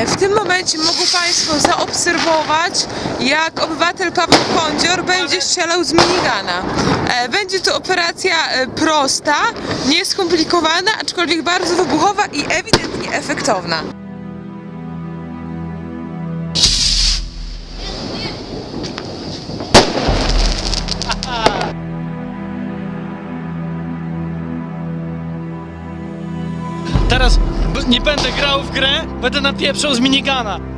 W tym momencie mogą Państwo zaobserwować, jak obywatel Paweł Kądzior będzie strzelał z minigana. Będzie to operacja prosta, nieskomplikowana, aczkolwiek bardzo wybuchowa i ewidentnie efektowna. Teraz nie będę grał w grę, będę napieprzał z minigana.